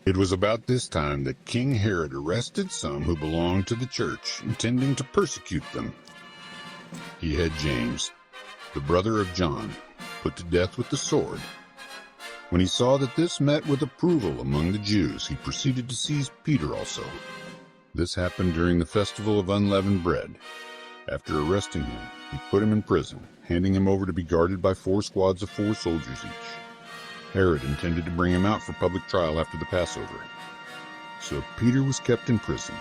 It was about this time that King Herod arrested some who belonged to the church, intending to persecute them. He had James, the brother of John, put to death with the sword. When he saw that this met with approval among the Jews, he proceeded to seize Peter also. This happened during the festival of unleavened bread. After arresting him, he put him in prison, handing him over to be guarded by 4 squads of 4 soldiers each. Herod intended to bring him out for public trial after the Passover. So Peter was kept in prison,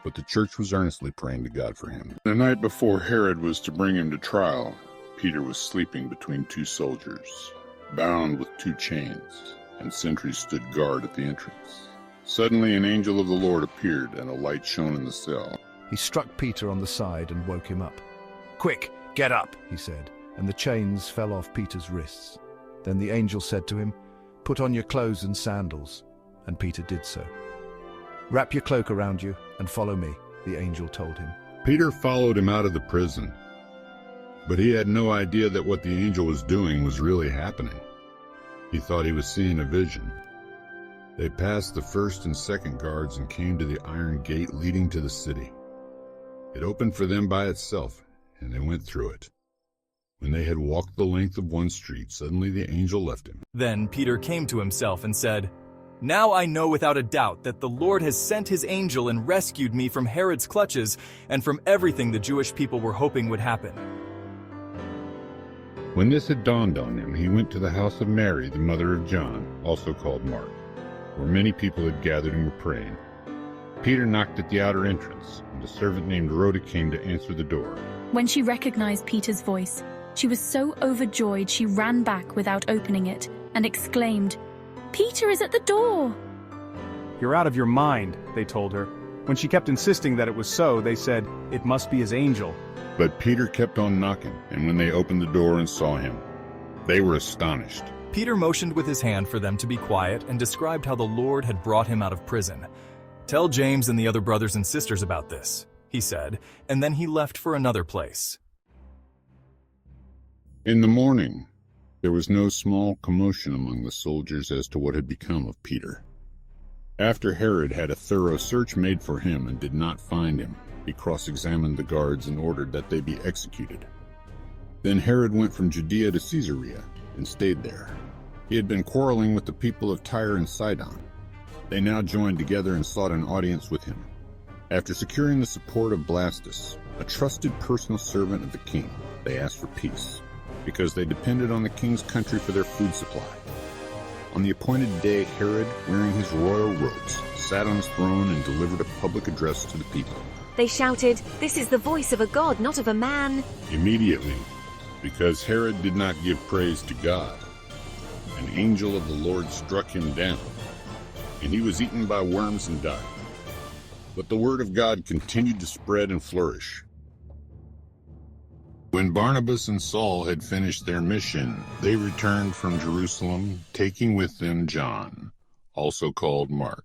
but the church was earnestly praying to God for him. The night before Herod was to bring him to trial, Peter was sleeping between 2 soldiers, bound with 2 chains, and sentries stood guard at the entrance. Suddenly an angel of the Lord appeared, and a light shone in the cell. He struck Peter on the side and woke him up. "Quick, get up," he said, and the chains fell off Peter's wrists. Then the angel said to him, "Put on your clothes and sandals," and Peter did so. "Wrap your cloak around you and follow me," the angel told him. Peter followed him out of the prison, but he had no idea that what the angel was doing was really happening. He thought he was seeing a vision. They passed the first and second guards and came to the iron gate leading to the city. It opened for them by itself, and they went through it. When they had walked the length of one street, suddenly the angel left him. Then Peter came to himself and said, "Now I know without a doubt that the Lord has sent his angel and rescued me from Herod's clutches and from everything the Jewish people were hoping would happen." When this had dawned on him, he went to the house of Mary, the mother of John, also called Mark, where many people had gathered and were praying. Peter knocked at the outer entrance, and a servant named Rhoda came to answer the door. When she recognized Peter's voice, she was so overjoyed she ran back without opening it and exclaimed, "Peter is at the door!" "You're out of your mind," they told her. When she kept insisting that it was so, they said, "It must be his angel." But Peter kept on knocking, and when they opened the door and saw him, they were astonished. Peter motioned with his hand for them to be quiet and described how the Lord had brought him out of prison. "Tell James and the other brothers and sisters about this," he said, and then he left for another place. In the morning, there was no small commotion among the soldiers as to what had become of Peter. After Herod had a thorough search made for him and did not find him, he cross-examined the guards and ordered that they be executed. Then Herod went from Judea to Caesarea and stayed there. He had been quarreling with the people of Tyre and Sidon. They now joined together and sought an audience with him. After securing the support of Blastus, a trusted personal servant of the king, they asked for peace, because they depended on the king's country for their food supply. On the appointed day, Herod, wearing his royal robes, sat on his throne and delivered a public address to the people. They shouted, "This is the voice of a god, not of a man." Immediately, because Herod did not give praise to God, an angel of the Lord struck him down, and he was eaten by worms and died. But the word of God continued to spread and flourish. When Barnabas and Saul had finished their mission, they returned from Jerusalem, taking with them John, also called Mark.